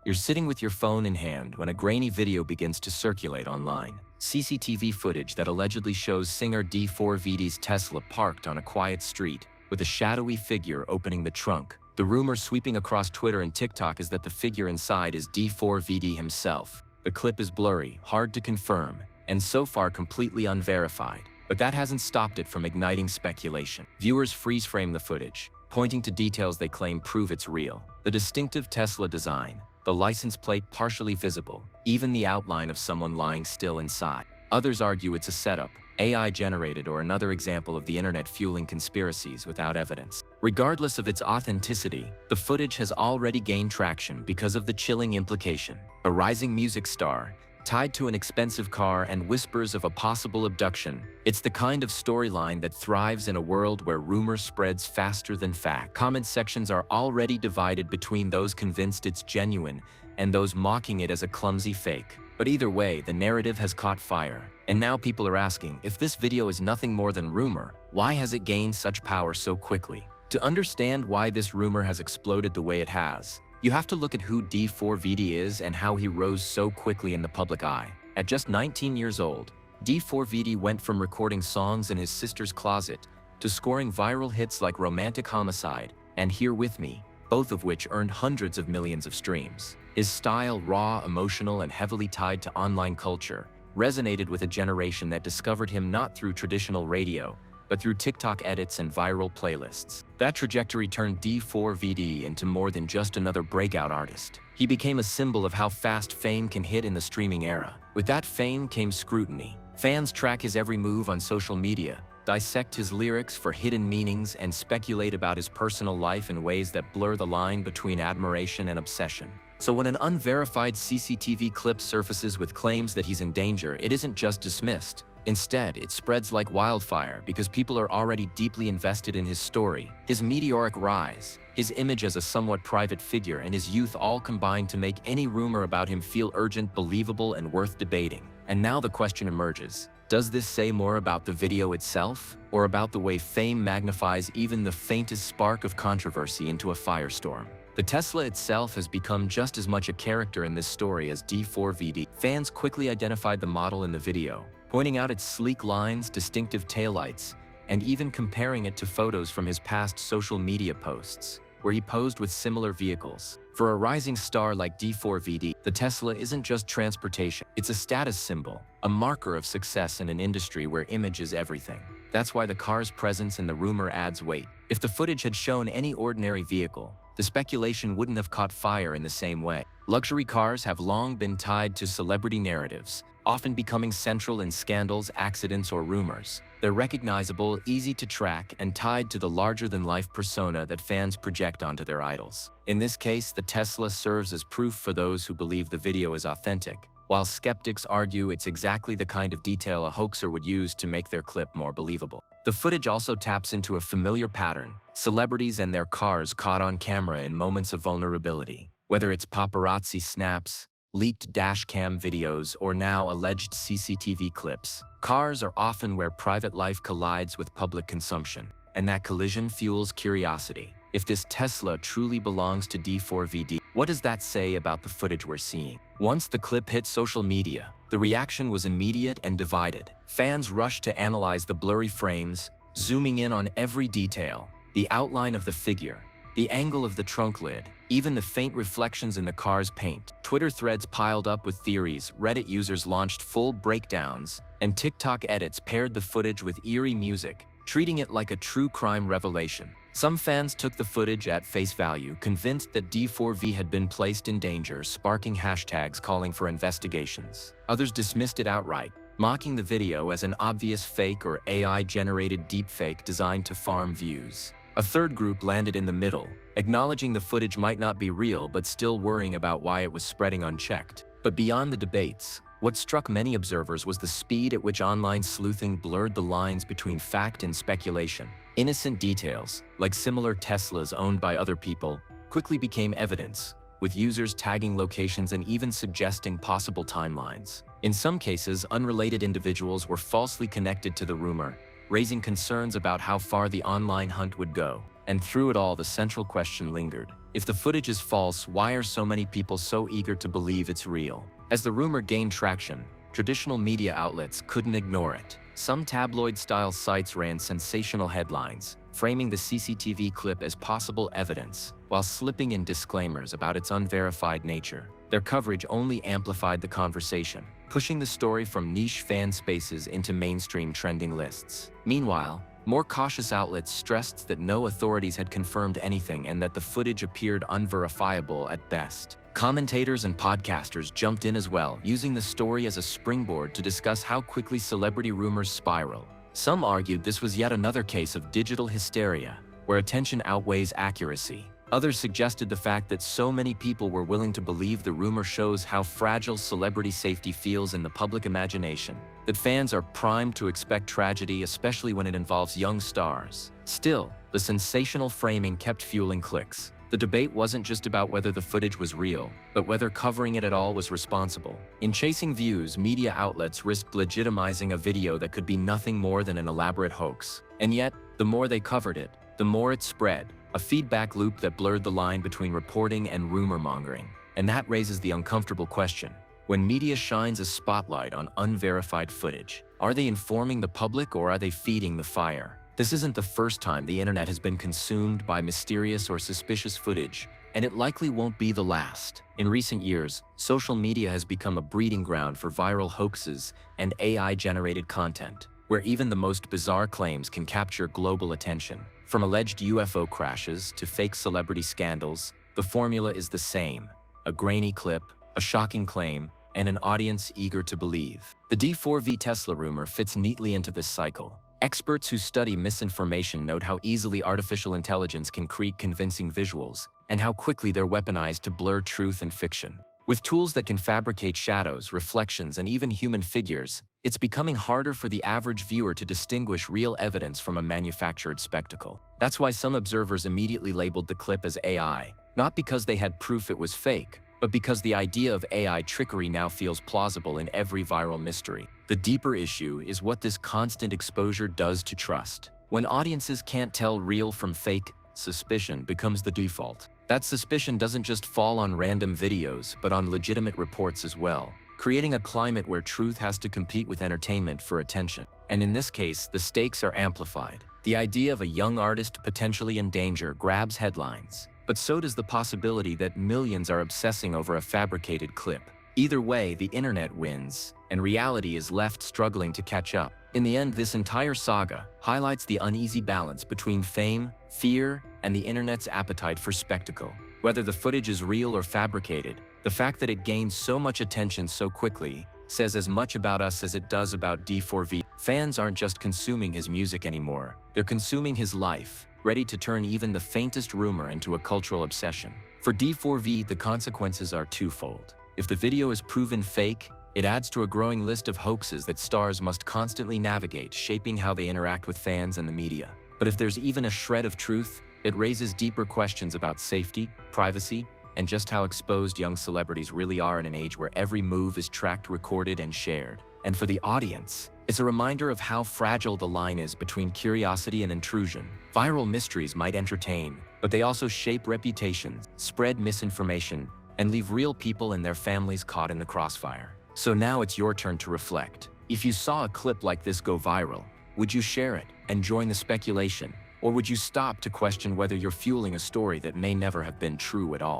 You're sitting with your phone in hand when a grainy video begins to circulate online. CCTV footage that allegedly shows singer D4vd's Tesla parked on a quiet street, with a shadowy figure opening the trunk. The rumor sweeping across Twitter and TikTok is that the figure inside is D4vd himself. The clip is blurry, hard to confirm, and so far completely unverified. But that hasn't stopped it from igniting speculation. Viewers freeze-frame the footage, pointing to details they claim prove it's real. The distinctive Tesla design, the license plate partially visible, even the outline of someone lying still inside. Others argue it's a setup, AI-generated, or another example of the internet fueling conspiracies without evidence. Regardless of its authenticity, the footage has already gained traction because of the chilling implication. A rising music star, tied to an expensive car, and whispers of a possible abduction. It's the kind of storyline that thrives in a world where rumor spreads faster than fact. Comment sections are already divided between those convinced it's genuine and those mocking it as a clumsy fake. But either way, the narrative has caught fire. And now people are asking, if this video is nothing more than rumor, why has it gained such power so quickly? To understand why this rumor has exploded the way it has, you have to look at who D4vd is and how he rose so quickly in the public eye. At just 19 years old, D4vd went from recording songs in his sister's closet to scoring viral hits like Romantic Homicide and Here With Me, both of which earned hundreds of millions of streams. His style, raw, emotional, and heavily tied to online culture, resonated with a generation that discovered him not through traditional radio, but through TikTok edits and viral playlists. That trajectory turned D4vd into more than just another breakout artist. He became a symbol of how fast fame can hit in the streaming era. With that fame came scrutiny. Fans track his every move on social media, dissect his lyrics for hidden meanings, and speculate about his personal life in ways that blur the line between admiration and obsession. So when an unverified CCTV clip surfaces with claims that he's in danger, it isn't just dismissed. Instead, it spreads like wildfire because people are already deeply invested in his story, his meteoric rise, his image as a somewhat private figure, and his youth all combine to make any rumor about him feel urgent, believable, and worth debating. And now the question emerges. Does this say more about the video itself, or about the way fame magnifies even the faintest spark of controversy into a firestorm? The Tesla itself has become just as much a character in this story as D4vd. Fans quickly identified the model in the video, pointing out its sleek lines, distinctive taillights, and even comparing it to photos from his past social media posts, where he posed with similar vehicles. For a rising star like D4vd, the Tesla isn't just transportation, it's a status symbol, a marker of success in an industry where image is everything. That's why the car's presence in the rumor adds weight. If the footage had shown any ordinary vehicle, the speculation wouldn't have caught fire in the same way. Luxury cars have long been tied to celebrity narratives, often becoming central in scandals, accidents, or rumors. They're recognizable, easy to track, and tied to the larger-than-life persona that fans project onto their idols. In this case, the Tesla serves as proof for those who believe the video is authentic, while skeptics argue it's exactly the kind of detail a hoaxer would use to make their clip more believable. The footage also taps into a familiar pattern: celebrities and their cars caught on camera in moments of vulnerability. Whether it's paparazzi snaps, leaked dashcam videos, or now alleged CCTV clips, cars are often where private life collides with public consumption, and that collision fuels curiosity. If this Tesla truly belongs to D4vd, what does that say about the footage we're seeing? Once the clip hit social media, the reaction was immediate and divided. Fans rushed to analyze the blurry frames, zooming in on every detail: the outline of the figure, the angle of the trunk lid, even the faint reflections in the car's paint. Twitter threads piled up with theories, Reddit users launched full breakdowns, and TikTok edits paired the footage with eerie music, treating it like a true crime revelation. Some fans took the footage at face value, convinced that D4v had been placed in danger, sparking hashtags calling for investigations. Others dismissed it outright, mocking the video as an obvious fake or AI-generated deepfake designed to farm views. A third group landed in the middle, acknowledging the footage might not be real but still worrying about why it was spreading unchecked. But beyond the debates, what struck many observers was the speed at which online sleuthing blurred the lines between fact and speculation. Innocent details, like similar Teslas owned by other people, quickly became evidence, with users tagging locations and even suggesting possible timelines. In some cases, unrelated individuals were falsely connected to the rumor, raising concerns about how far the online hunt would go. And through it all, the central question lingered. If the footage is false, why are so many people so eager to believe it's real? As the rumor gained traction, traditional media outlets couldn't ignore it. Some tabloid-style sites ran sensational headlines, framing the CCTV clip as possible evidence, while slipping in disclaimers about its unverified nature. Their coverage only amplified the conversation, pushing the story from niche fan spaces into mainstream trending lists. Meanwhile, more cautious outlets stressed that no authorities had confirmed anything and that the footage appeared unverifiable at best. Commentators and podcasters jumped in as well, using the story as a springboard to discuss how quickly celebrity rumors spiral. Some argued this was yet another case of digital hysteria, where attention outweighs accuracy. Others suggested the fact that so many people were willing to believe the rumor shows how fragile celebrity safety feels in the public imagination, that fans are primed to expect tragedy, especially when it involves young stars. Still, the sensational framing kept fueling clicks. The debate wasn't just about whether the footage was real, but whether covering it at all was responsible. In chasing views, media outlets risked legitimizing a video that could be nothing more than an elaborate hoax. And yet, the more they covered it, the more it spread, a feedback loop that blurred the line between reporting and rumor-mongering. And that raises the uncomfortable question. When media shines a spotlight on unverified footage, are they informing the public or are they feeding the fire? This isn't the first time the internet has been consumed by mysterious or suspicious footage, and it likely won't be the last. In recent years, social media has become a breeding ground for viral hoaxes and AI-generated content, where even the most bizarre claims can capture global attention. From alleged UFO crashes to fake celebrity scandals, the formula is the same: a grainy clip, a shocking claim, and an audience eager to believe. The D4v Tesla rumor fits neatly into this cycle. Experts who study misinformation note how easily artificial intelligence can create convincing visuals, and how quickly they're weaponized to blur truth and fiction. With tools that can fabricate shadows, reflections, and even human figures, it's becoming harder for the average viewer to distinguish real evidence from a manufactured spectacle. That's why some observers immediately labeled the clip as AI, not because they had proof it was fake, but because the idea of AI trickery now feels plausible in every viral mystery. The deeper issue is what this constant exposure does to trust. When audiences can't tell real from fake, suspicion becomes the default. That suspicion doesn't just fall on random videos, but on legitimate reports as well, creating a climate where truth has to compete with entertainment for attention. And in this case, the stakes are amplified. The idea of a young artist potentially in danger grabs headlines, but so does the possibility that millions are obsessing over a fabricated clip. Either way, the internet wins, and reality is left struggling to catch up. In the end, this entire saga highlights the uneasy balance between fame, fear, and the internet's appetite for spectacle. Whether the footage is real or fabricated, the fact that it gains so much attention so quickly says as much about us as it does about D4v. Fans aren't just consuming his music anymore, they're consuming his life, ready to turn even the faintest rumor into a cultural obsession. For D4v, the consequences are twofold. If the video is proven fake, it adds to a growing list of hoaxes that stars must constantly navigate, shaping how they interact with fans and the media. But if there's even a shred of truth, it raises deeper questions about safety, privacy, and just how exposed young celebrities really are in an age where every move is tracked, recorded, and shared. And for the audience, it's a reminder of how fragile the line is between curiosity and intrusion. Viral mysteries might entertain, but they also shape reputations, spread misinformation, and leave real people and their families caught in the crossfire. So now it's your turn to reflect. If you saw a clip like this go viral, would you share it and join the speculation? Or would you stop to question whether you're fueling a story that may never have been true at all?